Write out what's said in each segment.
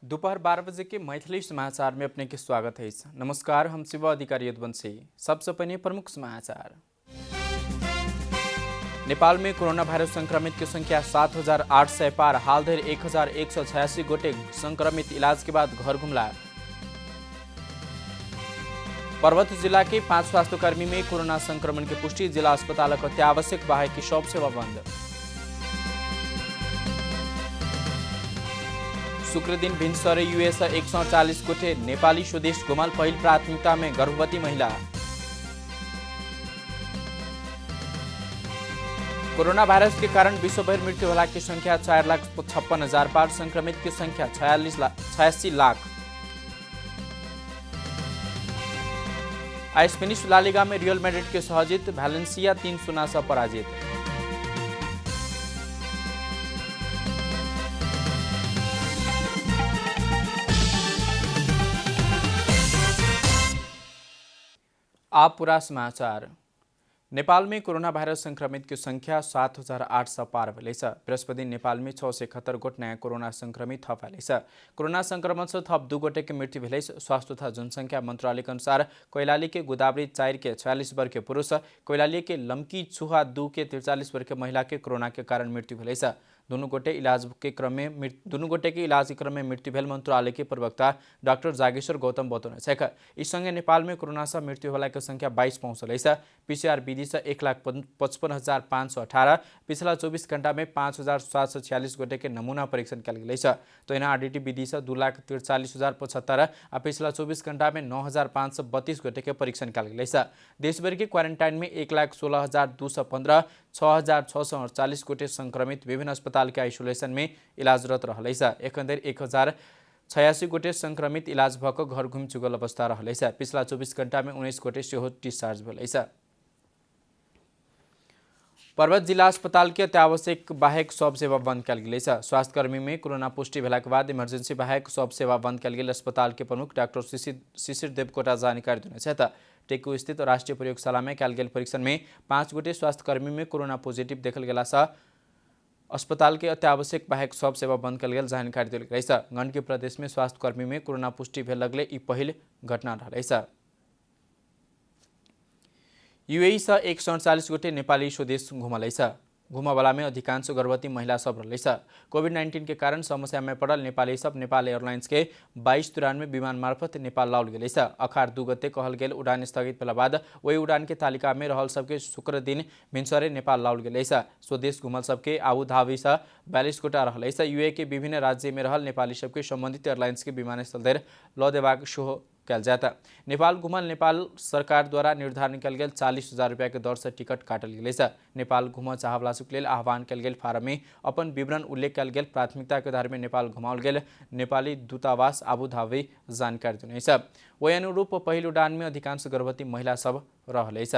दोपहर 12 बजे के मैथिली समाचार में अपने के स्वागत है। नमस्कार, हम शिव अधिकारी यदुवंशी। सबसे पहले प्रमुख समाचार। नेपाल में कोरोना वायरस संक्रमित की संख्या 7,800 पार। हाल धरि 1,186 गोटे संक्रमित इलाज के बाद घर घुमला। पर्वत जिला के 5 स्वास्थ्यकर्मी में कोरोना संक्रमण की पुष्टि। जिला अस्पताल को अत्यावश्यक बाहेक की सब सेवा बंद। शुक्र दिन भिनसरे यूएस 140 गोटे नेपाली स्वदेश घुमल। पहिल प्राथमिकता में गर्भवती महिला। कोरोना वायरस के कारण विश्वभर मृत्यु होला की संख्या 4,56,000 पार। संक्रमित की संख्या 86 लाख। स्पेनिश ला लीगा में रियल मैड्रिड के सहजित। वैलेंसिया 3-0 से पराजित। आप पूरा समाचार। नेपाल में कोरोना वायरस संक्रमित की संख्या 7,800 पार भइलेछ। बृहस्पति नेपाल में 671 गोट नयाँ कोरोना संक्रमित थप भइलेछ। कोरोना संक्रमण से थप 2 गोटे की मृत्यु भइलेछ। स्वास्थ्य तथा जनसंख्या मंत्रालय के अनुसार कैलाली के गोदावरी 4 के 46 वर्ष के पुरुष, कैलाली के लम्की चुहा 2 के 43 वर्ष के महिला के कोरोना के कारण मृत्यु भइलेछ। दोनों गोटे के इलाज के क्रम में मृत्यु भेल मंत्रालय के प्रवक्ता डाक्टर जागेश्वर गौतम बतौने। इस संगे नेपाल में कोरोना से मृत्यु होला की संख्या 22 पहुंचल। पीसीआर विधि से 1,55,518। पिछला 24 घंटा में 5,746 गोटे के नमूना परीक्षण कल गई। तो यहाँ आरडीटी विधि से 2,43,075 और पिछला 24 घंटा में 9,532 गोटे के परीक्षण कल गई। देशभर के क्वारंटाइन में 1,16,215, 6,648 गोटे संक्रमित विभिन्न अस्पताल के आइसोलेशन में इलाजरत रहलैछ। एखन 1,086 गोटे संक्रमित इलाज भएको घर घुम चुकल अवस्था रहलैछ। पिछला 24 घंटा में 19 गोटे सेहो डिस्चार्ज भइलैछ। पर्वत जिला अस्पताल के अत्यावश्यक बाहेक सब सेवा बंद कल गई। स्वास्थ्यकर्मी में कोरोना पुष्टि भेला के बाद इमरजेंसी बाहेक सब सेवा बंद कल गई। अस्पताल के प्रमुख डाक्टर शिशिर देवकोटा जानकारी दिने। टेकु स्थित राष्ट्रीय प्रयोगशाला में कल गेल परीक्षण में 5 गोटे स्वास्थ्यकर्मी में कोरोना पॉजिटिव देखल गेला से अस्पताल के अत्यावश्यक बाहेक सब सेवा बंद कल गेल जानकारी दिल गई। गंडकी प्रदेश में स्वास्थ्यकर्मी में कोरोना पुष्टि भेल लगले ई पहिल घटना रहलैछ। यूएई से 147 गोटे नेपाली स्वदेश घुमलैछ। घुमवाला में अधिकांश गर्भवती महिला सब रहलैछ। कोभिड-19 के कारण समस्या में पड़ल नेपाली सब नेपाल एयरलाइंस के 2293 विमान मार्फत नेपाल लाओल गेलैछ। अखार 2 गते कहल गेल उड़ान स्थगित भेला बाद वही उड़ान के तालिका में रहल सबके शुक्र दिन भिनसरे नेपाल लाओल गेलैछ। स्वदेश घुमल सबके आबू धाबी से 42 गोटा रहलैछ। यूए के विभिन्न राज्य में रहल नेपाली सबके संबंधित एयरलाइंस के विमानस्थल धरि ल देबाक सेहो कल जाता। नेपाल घुमल नेपाल सरकार द्वारा निर्धारण कल गेल 40,000 रुपया के दर से टिकट काटल गेलैछ। नेपाल घुम चाहवला सुक लेल आह्वान कल गेल फारम में अपन विवरण उल्लेख कल गेल। प्राथमिकता के आधार में नेपाल घुमाओल गेल नेपाली दूतावास आबू धाबी जानकारी दिनेछ। वही अनुरूप पहिल उड़ान में अधिकांश गर्भवती महिला सब रहलैछ।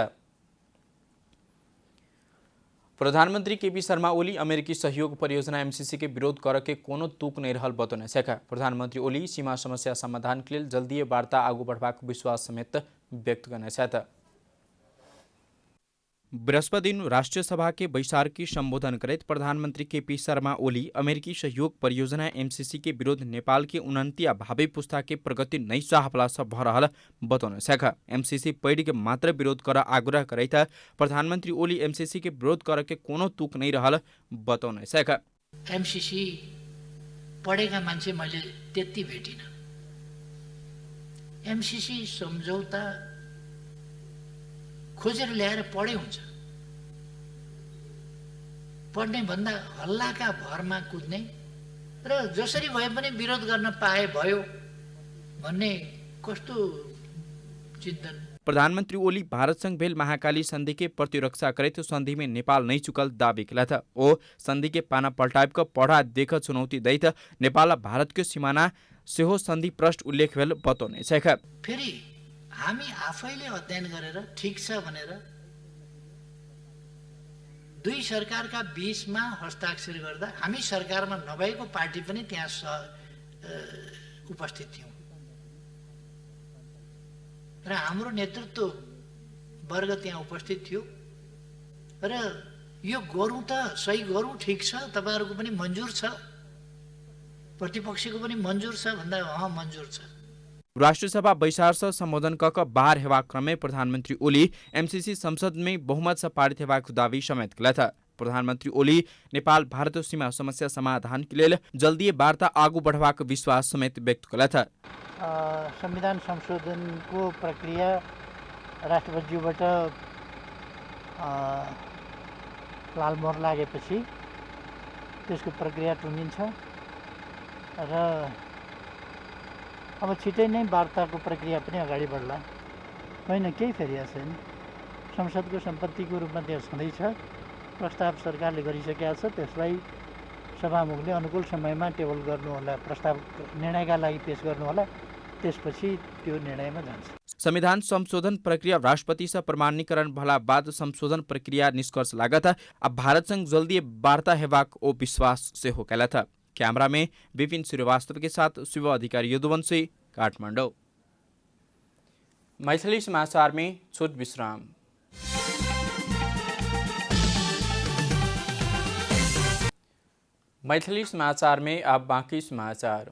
प्रधानमंत्री केपी शर्मा ओली अमेरिकी सहयोग परियोजना एमसीसी के विरोध कर के कोनो तुक नहीं रहल बतौने। प्रधानमंत्री ओली सीमा समस्या समाधान के लिए जल्दी वार्ता आगू बढ़वाक विश्वास समेत व्यक्त करने। बृहस्पति दिन राष्ट्रीय सभा के बैसार की संबोधन करते प्रधानमंत्री केपी शर्मा ओली अमेरिकी सहयोग परियोजना एमसीसी के विरोध नेपाल के उन्नति या भावी पुस्ता के प्रगति नहीं चाहला से भरहल बतौने। एमसीसी पैड के मात्र विरोध कर आग्रह करता प्रधानमंत्री ओली एमसीसी के विरोध कर के कोनो तुक नहीं रहल बतौने। एमसीसी पढेका मान्छे मैले त्यति भेटिन। एमसीसी सम्झौता खोजेर ल्याएर पढे हुन्छ। पढ्ने भन्दा हल्लाका भरमा कुद्ने र जसरी भए पनि विरोध गर्न पाए भयो भन्ने कस्तो चिन्तन। प्रधानमंत्री ओली भारत संग भेल महाकाली संधि के प्रतिरक्षा करते संधि में नेपाल नहीं चुकल दावी किया था। ओ संधि के पाना पलटाइब का पढ़ा देख चुनौती दैत नेपाल भारत के सीमाना सेहो संधि पृष्ठ उल्लेख भेल बतौने। फेरि हामी आफैले अध्ययन गरेर ठीक छ भनेर दुई सरकारका बीचमा हस्ताक्षर गर्दा हामी सरकारमा नभएको पार्टी पनि त्यहाँ उपस्थित थियौं र हाम्रो नेतृत्व वर्ग त्यहाँ उपस्थित थियो र यो गरौँ त सही गरौँ, ठीक छ, तपाईहरुको पनि मन्जुर छ प्रतिपक्षीको पनि मन्जुर छ भन्दा मन्जुर छ। राष्ट्रिय सभा वैशार्स संबोधन कक बाहर हेवा क्रमे प्रधानमंत्री ओली एमसीसी संसद में बहुमत से पारित हेवाको दावी समेत कला था। प्रधानमंत्री ओली नेपाल भारत सीमा समस्या समाधान के लिए जल्दी वार्ता आगू बढ़वाको विश्वास समेत व्यक्त कला था। संविधान संशोधनको प्रक्रिया राष्ट्रपतिज्यूबाट लालमोहर लागेपछि त्यसको प्रक्रिया टुङ्गिन्छ र अब छिटै नै वार्ताको प्रक्रिया पनि अगाडि बढ्ला। होइन केही फेरिया छैन। संसदको सम्पत्तिको रूपमा त्यो छँदैछ। प्रस्ताव सरकारले गरिसकेका छ, त्यसलाई सभामुखले अनुकूल समयमा टेबल गर्नुहोला, प्रस्ताव निर्णयका लागि पेश गर्नुहोला, त्यसपछि त्यो निर्णयमा जान्छ। संविधान संशोधन प्रक्रिया राष्ट्रपति से प्रमाणीकरण भला बाद संशोधन प्रक्रिया निष्कर्ष लागत अब भारत संग जल्दी वार्ता हेवाक ओ विश्वास से हो कैला था। कैमरा में विपिन श्रीवास्तव के साथ शिव अधिकारी यदुवंशी, काठमाडौँ। मैथिली समाचार में छोट विश्राम। मैथिली समाचार में अब बाकी समाचार।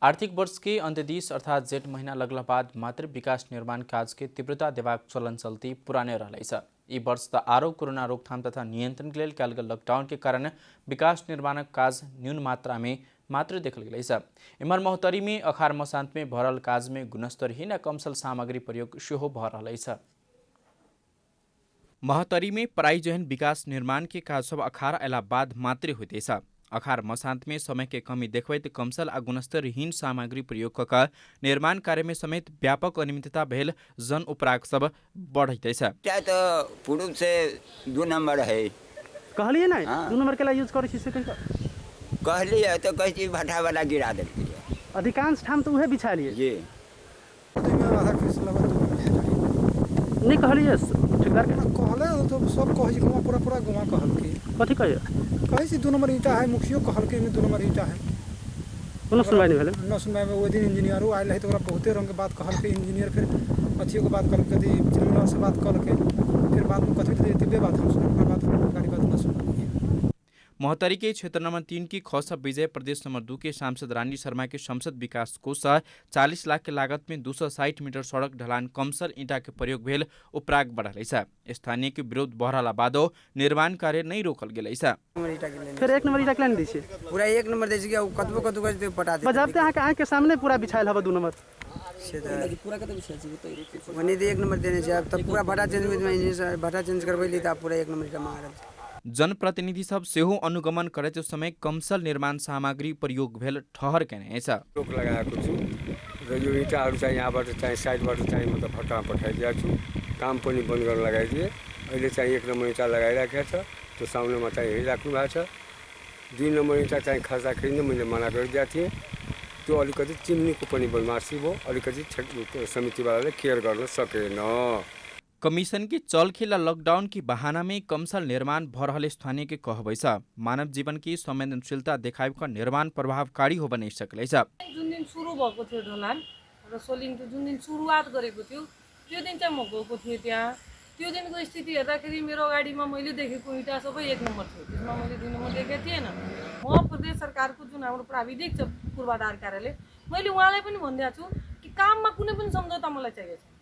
आर्थिक वर्ष के अंत्यदिश अर्थात जेठ महीना लगला बाद मात्र विकास निर्माण काज के तीव्रता देवाक चलन चलती पुराने रहलै छ। ई वर्ष त आरो कोरोना रोकथाम तथा नियंत्रण के लिए कयल गेल लॉकडाउन के कारण विकास निर्माणक काज न्यून मात्रा में मात्र देखल गेलै छ। इमहर महोत्तरी में अखार मसांत में भरल काज में गुणस्तरहीन कमसल सामग्री प्रयोग सेहो भ रहलै छ। महोत्तरी में पराई जहन विकास निर्माण के काज सब अखार अयला बाद मात्रै होइतेछ। अखार मसांत में समय के कमी देखबैत कमसल आ गुणस्तरहीन सामग्री प्रयोग कऽ निर्माण कार्य में समेत व्यापक अनियमितता भेल जन उपराग सब बढ़ैतेछ। क्या तो पूर्व से 2 नंबर है कहलिए ना 2 नंबर के लिए यूज करै छी से कहलिए तो कहै छी भट्ठा वाला गिरा देलकै। अधिकांश ठाम तो उहे बिछा लिए जी नहीं कहलिए ठेकेदार के कहले तो सब कहै छी पूरा पूरा गुमा कहल के कथी कहिए कहै छी 2 नंबर ईटा है, मुखियो कहल के 2 नंबर ईटा है। कोनो सुनवाई नहीं भेले। न सुनवाई में वो दिन इंजीनियरो आयल है तो ओकरा बहुते रंग के बात कहल के। इंजीनियर फिर अथियो के बात कहल के, जिम्मेदार से बात कहल के, फिर बाद में कथी दिव्य बात हम सुन, ओकरा बात हम गाड़ी बात न सुन। महोत्तरी के क्षेत्र नंबर 3 की खौसा विजय प्रदेश नंबर 2 के सांसद रानी शर्मा के संसद विकास कोष 40 लाख के लागत में 260 मीटर सड़क ढलान कमसल ईंटा के प्रयोग भेल उपराग बढ़लै छ। स्थानीय के विरोध बढ़ला बादो निर्माण कार्य नहीं रोकल गेलै छ। फिर 1 नंबर ईटा के लाइन दै छै, पूरा 1 नंबर दै छै कि कतबो कतबो के पटा दे। बजाबते अहाँ के आँख के सामने पूरा बिछायल हबे 2 नंबर से त पूरा कतबो बिछाइ छै तो वने 1 नंबर देने छै। अब तब पूरा भट्टा चेंज में इंजीनियर भट्टा चेंज करबैली त पूरा 1 नंबर ईटा मांग रहल छै। जनप्रतिनिधि सब सेहो अनुगमन करैत समय कमसल निर्माण सामग्री प्रयोग भेल ठहर केने छ। रोक लगाएको छु र यो इँटाहरू चाहिँ यहाँबाट चाहिँ साइडबाट चाहिँ म त भट्टामा पठाइदिएको छु। काम पनि बन्द गर्न लगाइदिए। अहिले चाहिँ 1 नम्बर इँटा लगाइराखेको छ, त्यो साउनमा चाहिँ हेरिराख्नु भएको छ। 2 नम्बर इँटा चाहिँ खर्चाखेरि नै मैले मना गरिदिएको थिएँ। त्यो अलिकति चिम्नीको पनि बदमासी भयो, अलिकति समितिवालाले केयर गर्न सकेन। कमीशन की चलखेला लॉकडाउन की बहाना में कमसल निर्माण भ रहल स्थानीय के कहबै छ। मानव जीवन की संवेदनशीलता देखाइक निर्माण प्रभावकारी हो बनै सकलै छ। जुन दिन सुरु भएको थियो ढलान र सोलिङ जुन दिन सुरुवात गरेको थियो त्यो दिन चाहिँ म गएको थिएँ त्यहाँ। त्यो दिनको स्थिति हेर्दाखेरि मेरो अगाडिमा मैले देखेको इँटा सबै 1 नम्बर थियो, त्यसमा मैले 2 नम्बर देखेको थिएन। म प्रदेश सरकारको जुन हाम्रो प्राविधिक छ पूर्वाधार कार्यालय, मैले उहाँलाई पनि भनिदिएको छु कि काममा कुनै पनि सम्झौता मलाई चाहिएको छ।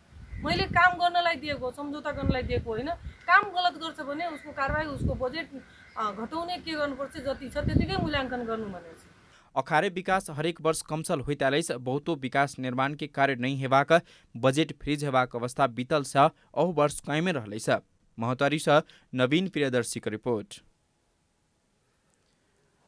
मैले काम गर्नलाई दिएको, सम्झौता गर्नलाई दिएको होइन। काम गलत गर्छ भने उसको कारबाही, उसको बजेट घटाउने के गर्नुपर्छ, जति छ त्यतिकै मूल्याङ्कन गर्नु भनेको छ। अखारे विकास हरेक वर्ष कमसल होइतालै बहुतो विकास निर्माण के कार्य नहीं हेबाक बजेट फ्रीज हेबाक अवस्था बीतल छ। अहु वर्ष कायमे रहलै छ। महोत्तरी से नवीन प्रियदर्शी की रिपोर्ट।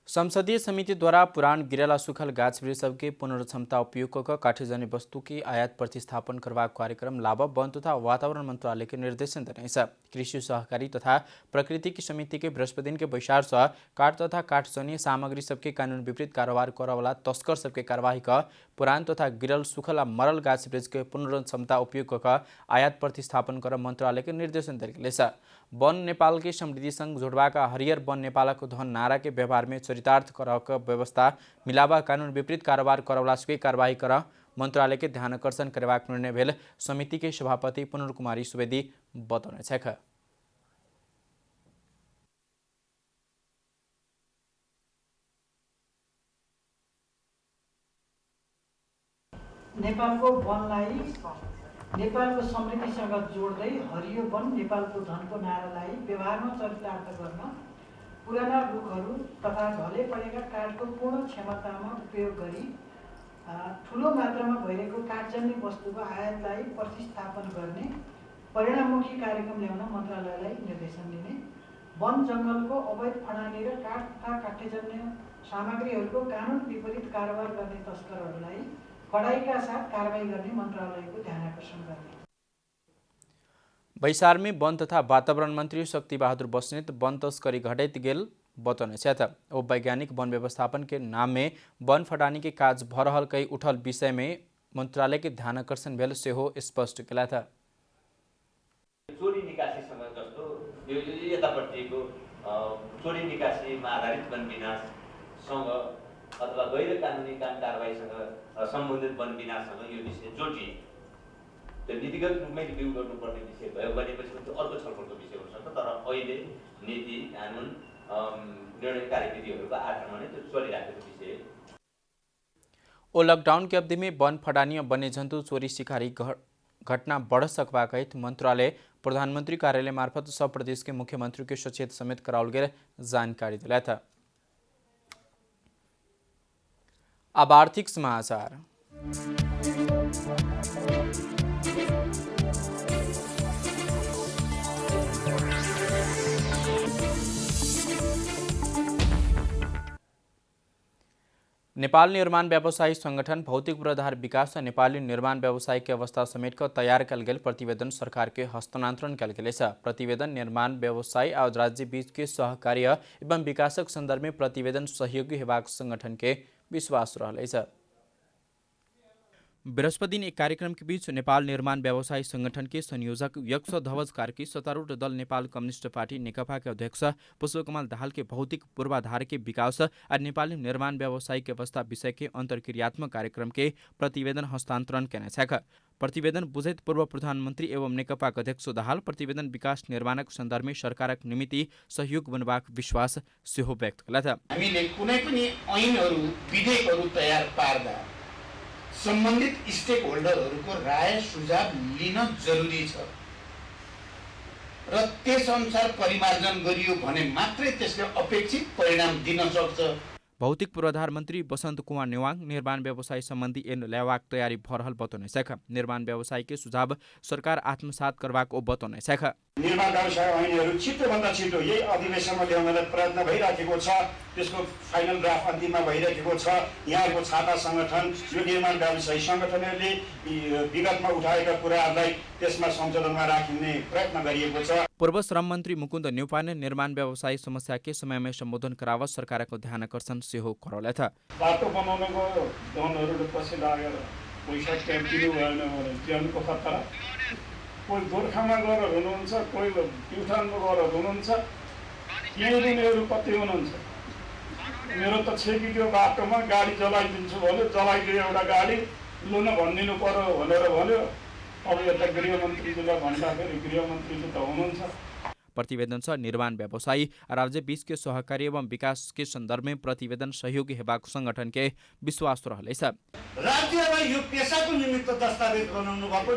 संसदीय समिति द्वारा पुरान गिरेला सुखल गाछ वृक्ष सबके पुनर्क्षमता उपयोग कर काठजन्य वस्तु की आयात प्रतिस्थापन करवा कार्यक्रम लाभ वन तथा वातावरण मंत्रालय के निर्देशन देने छ। कृषि सहकारी तथा प्रकृतिक समिति के बृहस्पति दिन के बैसार से काठ तथा काठजन्य सामग्री सबके कानून विपरीत कारोबार करे वाला तस्कर सबके कार्यवाही का पुरान तथा गिरल सुखल आ मरल गाछ वृक्ष के पुनर्क्षमता उपयोग कर आयात प्रतिस्थापन कर मंत्रालय के निर्देशन दिल गेल छ। वन नेपाल के समृद्धि संघ जोड़वा का हरियर वन नेपाल को धन नारा के व्यवहार में चरितार्थ करक व्यवस्था मिलावा कानून विपरीत कारोबार करवला के कार्यवाही कर मंत्रालय के ध्यान आकर्षण करवाक निर्णय भेल समिति के सभापति पुनर कुमारी सुवेदी बतौने छथि। नेपालको वनलाई नेपालको समृद्धिसँग जोड्दै हरियो वन नेपालको धनको नारालाई व्यवहारमा चरितार्थ गर्न पुराना रुखहरू तथा ढले परेका काठको पूर्ण क्षमतामा उपयोग गरी ठुलो मात्रामा भइरहेको काठजन्य वस्तुको आयातलाई प्रतिस्थापन गर्ने परिणाममुखी कार्यक्रम ल्याउन मन्त्रालयलाई निर्देशन दिने, वन जङ्गलको अवैध खनानी र काठ तथा काठजन्य सामग्रीहरूको कानुन विपरीत कारोबार गर्ने तस्करहरूलाई कडाइका साथ कारबाही गर्ने मन्त्रालयको ध्यानाकर्षण गर्ने। बैसार में वन तथा वातावरण मंत्री शक्ति बहादुर बस्नेत वन तस्करी घटैत गेल बतौने था। वो वैज्ञानिक वन व्यवस्थापन के नाम में वन फटानी के काज भरहल कई उठल विषय में मंत्रालय के ध्यानाकर्षण भेल से हो स्पष्ट किया था। चोरी निकासीसँग जस्तो यो यतापट्टिको चोरी निकासीमा आधारित वन विनाशसँग अथवा गैर कानुनी काम कारबाहीसँग सम्बन्धित वन विनाशसँग यो विषय जोडिए त्यो नीतिगत रूपमै रिभ्यू गर्नुपर्ने विषय भयो भनेपछि त्यो अर्को छलफलको विषय हुन सक्छ। तर अहिले नीति कानुन निर्णय कार्यविधिहरूको आधारमा नै त्यो चलिराखेको विषय। ओ लॉकडाउन की अवधि में वन फटानी और वन्य जंतु चोरी शिकारी घटना बढ़ सकवा कहित मंत्रालय प्रधानमंत्री कार्यालय मार्फत सब प्रदेश के मुख्यमंत्री के सचेत समेत कराओल गेल जानकारी दिलाया था। अब आर्थिक समाचार। नेपाल निर्माण व्यवसायी संगठन भौतिक पूर्वाधार विकास और नेपाली निर्माण व्यवसाय के अवस्था समेत कर तैयार कल गेल प्रतिवेदन सरकार के हस्तांतरण कल गेल। प्रतिवेदन निर्माण व्यवसाय और राज्य बीच के सहकार्य एवं विकासक संदर्भ में प्रतिवेदन सहयोगी हेबाक संगठन के विश्वास रहा। बृहस्पति दिन एक कार्यक्रम के बीच नेपाल निर्माण व्यवसायी संगठन के संयोजक यक्ष ध्वज कार्की, सत्तारूढ़ दल नेपाल कम्युनिस्ट पार्टी नेकपा के अध्यक्ष पुष्पकमल दाहाल के भौतिक पूर्वाधार के विकास और नेपाली निर्माण व्यवसायी के अवस्था विषय के अंतर्क्रियात्मक कार्यक्रम के प्रतिवेदन हस्तांतरण करने। प्रतिवेदन बुझैत पूर्व प्रधानमंत्री एवं नेकपा अध्यक्ष दाहाल प्रतिवेदन विकास निर्माणक संदर्भ में सरकारक निमित्त सहयोग बनबाक विश्वास सेहो व्यक्त कला। हामीले कुनै पनि ऐनहरू विधेयकहरू तयार पार्दा सम्बन्धित स्टेक होल्डरहरूको राय सुझाव लिन जरुरी छ र त्यसअनुसार परिमार्जन गरियो भने मात्रै त्यसले अपेक्षित परिणाम दिन सक्छ। भौतिक पूर्वाधार मंत्री बसंत कुमार नेवाङ निर्माण व्यवसाय संबंधी ऐन ल्यावाक तैयारी भरहल बतौने शाखा निर्माण व्यवसाय के सुझाव सरकार आत्मसात करवाक बतौने शाखा निर्माण व्यवसाय ऐनहरू छिटोभन्दा छिटो यही अधिवेशनमा ल्याउनलाई प्रयत्न भइराखेको छ। त्यसको फाइनल ड्राफ्ट अन्तिममा भइरहेको छ। यहाँको छाता संगठन यो निर्माण व्यवसायी संगठनहरूले विगतमा उठाएका कुराहरूलाई त्यसमा संशोधनमा राख्ने प्रयत्न गरिएको छ। पूर्व श्रम मंत्री मुकुन्द न्यौपाने निर्माण व्यवसायी समस्या के समय में संबोधन करावत सरकारको ध्यान आकर्षण सेहो गराउला था। बाटो बनाउनको लोनहरू पछि लागेर पैसा क्याम्पिनु भएन भने ज्यानको खतरा। कोही गोर्खामा गएर हुनुहुन्छ, कोही प्युठानमा गएर हुनुहुन्छ, यही दिनेहरू कति हुनुहुन्छ। मेरो त छेकीको बाटोमा गाडी जलाइदिन्छु भन्यो, जलाइदियो एउटा गाडी लुन भनिदिनु पर्यो भनेर भन्यो। अब यता गृहमन्त्रीजीलाई भन्दाखेरि गृहमन्त्रीजी त हुनुहुन्छ। प्रतिवेदन छ निर्माण व्यवसायी राज्य बीच के सहकारी एवं विकास के संदर्भ में प्रतिवेदन सहयोगी हेबाक संगठन के विश्वास रहलेछ। राज्यलाई यो पेसाको निमित्त दस्तावेज बनाउनु भएको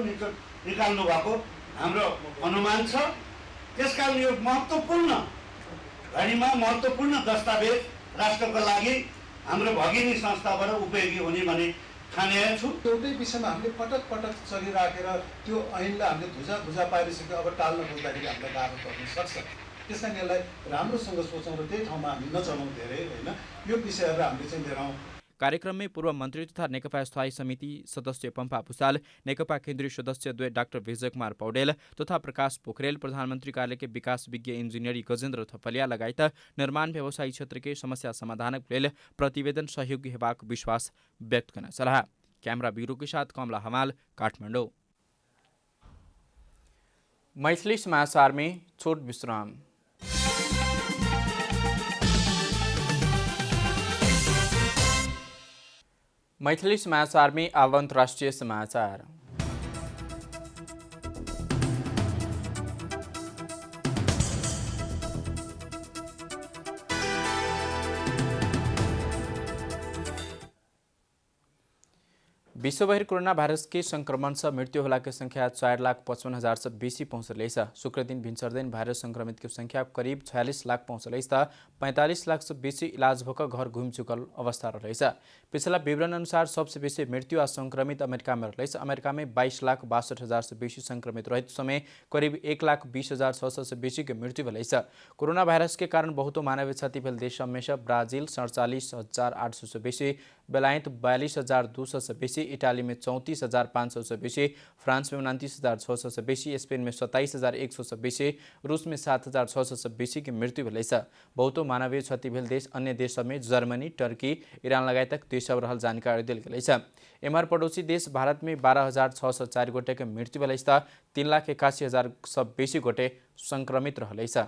निकाल्नु भएको हाम्रो अनुमान छ। त्यसकारण यो महत्त्वपूर्ण घडीमा महत्त्वपूर्ण दस्तावेज राष्ट्रको लागि हाम्रो भगिनी संस्थाबाट उपयोगी हुने भने ठानेछु। एउटै विषयमा हामीले पटक पटक चलिराखेर त्यो ऐनलाई हामीले धुजा पारिसक्यो। अब टाल्न खोज्दाखेरि हामीलाई गाह्रो पर्न सक्छ। त्यस कारण यसलाई राम्रोसँग सोचौँ र त्यही ठाउँमा हामी नचलाउँ धेरै होइन। यो विषयहरू हामीले चाहिँ लिएर आउँ। कार्यक्रम में पूर्व मंत्री तथा नेकपा स्थायी समिति सदस्य पम्पा भूषाल, नेकपा केन्द्रीय सदस्य द्वय डाक्टर विजय कुमार पौडेल तथा प्रकाश पोखरेल, प्रधानमंत्री कार्यालय के विकास विज्ञ इंजीनियरी गजेन्द्र थपलिया लगायत निर्माण व्यवसायी क्षेत्र के समस्या समाधानक लेल प्रतिवेदन सहयोगी हेबाक विश्वास व्यक्त करना सलाह। कैमरा ब्यूरो के साथ कमला हमाल, काठमाडौँ। मैथिली समाचार में छोट विश्राम। मैथिली समाचार में अब अंतर्राष्ट्रीय समाचार। विश्वभर कोरोना भाइरस के संक्रमण से मृत्यु होला के संख्या 4,55,000 से बेसी पहुँचल छ। शुक्र दिन भिन्सरदैन भाइरस संक्रमित की संख्या करीब 46 लाख पहुँचल त 45 लाख से बेसी इलाज भक घर घुम चुकल अवस्था रहेछ। पिछला विवरण अनुसार सबसे बेसी मृत्यु आ संक्रमित अमेरिका में रहेछ। अमेरिका में 22,62,000 से बेसी संक्रमित रहते समय करीब 1,20,600 से बेसी के मृत्यु भेल छ। कोरोना भाइरस के कारण बहुतो मानवीय क्षति भेल देश में ब्राजील 47,800 से बेसी, बेलायत 42,200 से बेसी, इटाली में 34,500 से बेसी, फ्रांस में 29,600 से बेसी, स्पेन में 27,100 से बेसी, रूस में 7,600 से बेसी की मृत्यु भेल छ। बहुतो मानवीय क्षति भेल देश अन्य देश में जर्मनी, टर्की, ईरान लगायत देश रहल जानकारी दिल गेल छ। एमआर पड़ोसी देश भारत में 12,604 गोटे के मृत्यु भेल छ। 3,81,000 से बेसी गोटे संक्रमित रहल छ।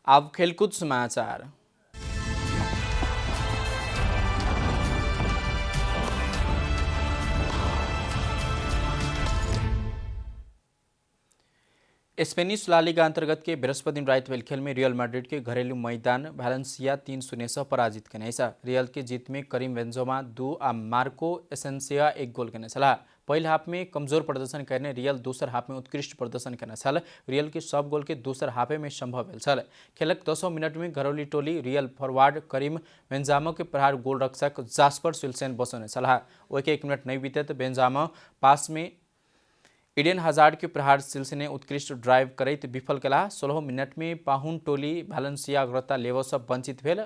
अब खेलकूद समाचार। स्पेनिश ला लीगा अंतर्गत के बृहस्पति दिन रात भेल खेल में रियल मैड्रिड के घरेलू मैदान वैलेंसिया 3-0 से पराजित कने छ। रियल के जीत में करीम बेंजेमा 2 आ मार्को एसेंसिया 1 गोल करने छला। पहिल हाफ में कमजोर प्रदर्शन करने रियल दूसर हाफ में उत्कृष्ट प्रदर्शन करने छल। रियल के सब गोल के दूसर हाफे में संभव भेल छल। खेलक 10 मिनट में घरौली टोली रियल फॉरवर्ड करीम बेंजामा के प्रहार गोल रक्षक जास्पर सिल्सेन बसौने छला। ओके 1 मिनट नहीं बीते तो बेंजामा पास में इडेन हजार्ड के प्रहार सिल्सेने उत्कृष्ट ड्राइव करैत विफल केला। 16 मिनट में पाहुन टोली भ्यालेन्सिया अग्रता लेवस वंचित भेल।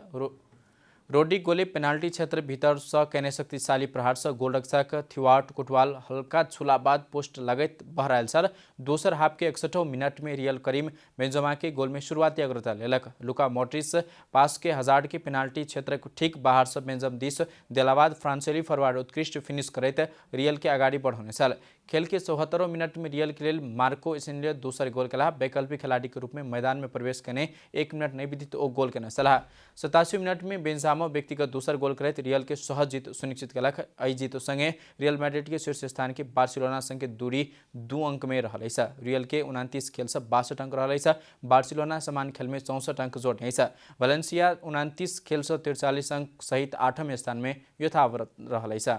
रोडी गोले पेनाल्टी क्षेत्र भीतर से केने शक्तिशाली प्रहार से गोलरक्षक थिवाट कोटवाल हल्का छुला बाद पोस्ट लगत बहरायल छल। दोसर हाफ के 61 मिनट में रियल करीम बेंजेमा के गोल में शुरुआती अग्रता लेलक। लुका मॉड्रिच पास के हजार्ड के पेनाल्टी क्षेत्र को ठीक बाहर से बेंजम दिस देलाबाद फ्रांसेली फॉरवर्ड उत्कृष्ट फिनिश करैत रियल के आगाड़ी बढ़ौने छल। खेल के 74 मिनट में रियल के लिए मार्को एसेंसिया दूसर गोल केला। वैकल्पिक खिलाड़ी के रूप में मैदान में प्रवेश करने 1 मिनट नहीं बीती तो गोल करने सलाह। 87 मिनट में बेंजामा व्यक्तिगत दूसर गोल करते रियल के सहज जीत सुनिश्चित कलक। एहि जीत संगे रियल मैड्रिड के शीर्ष स्थान के बार्सिलोना संग के दूरी 2 अंक में रहल छ। रियल के 29 खेल से 62 अंक रहल छ। बार्सिलोना समान खेल में 64 अंक जोड़ने छ। वैलेंसिया 29 खेल से 43 अंक सहित 8वें स्थान में यथावत रहल छ।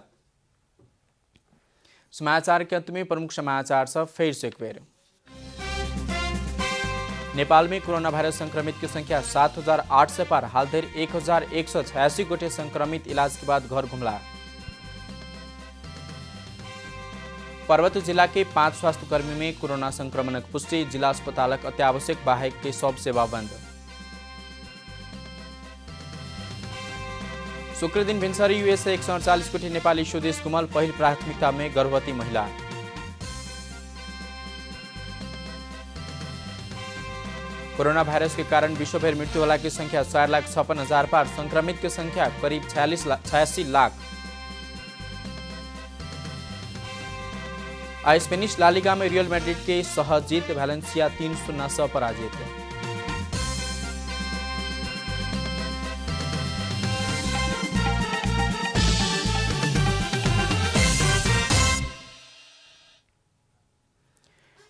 समाचार के अंत में प्रमुख समाचार सब फिर से एक बेर। नेपाल में कोरोना वायरस संक्रमित की संख्या 7,008 से पार। हाल धरि 1,186 गोटे संक्रमित इलाज के बाद घर घुमला। पर्वत जिला के 5 स्वास्थ्यकर्मी में कोरोना संक्रमण की पुष्टि। जिला अस्पतालक अत्यावश्यक बाहेक के सब सेवा बंद। शुक्र दिन भिन्सरी यूएसए 148 कोटी नेपाली स्वदेश घुमल। पहिल प्राथमिकता में गर्भवती महिला। कोरोना वायरस के कारण विश्वभर मृत्यु होला की संख्या 4,56,000 पार। संक्रमित की संख्या करीब 86 लाख। स्पेनिश ला लीगा में रियल मैड्रिड के सहज जीत। वैलेंसिया 3-0 से पराजित।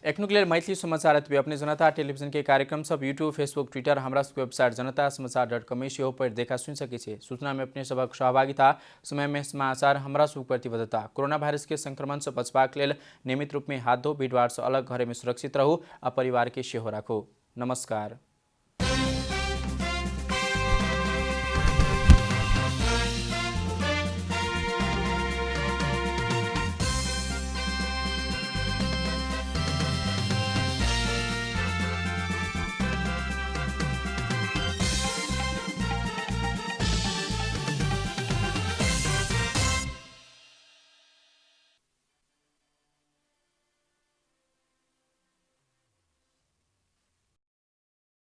एक्नुक्लेयर मैथिली समाचार अपने जनता टेलीविजन के कार्यक्रम सब यूट्यूब, फेसबुक, ट्विटर, हमारा वेबसाइट जनतासमाचार.com में सेहो पर देखा सुन सके छे। सूचना में अपने सबक सहभागिता, समय में समाचार हमारा सबक प्रतिबद्धता। कोरोना वायरस के संक्रमण से बचबाक लेल नियमित रूप में हाथ धो, भीड़ भाड़ से अलग, घरे में सुरक्षित रहू आ परिवार के सेहो राखू। नमस्कार।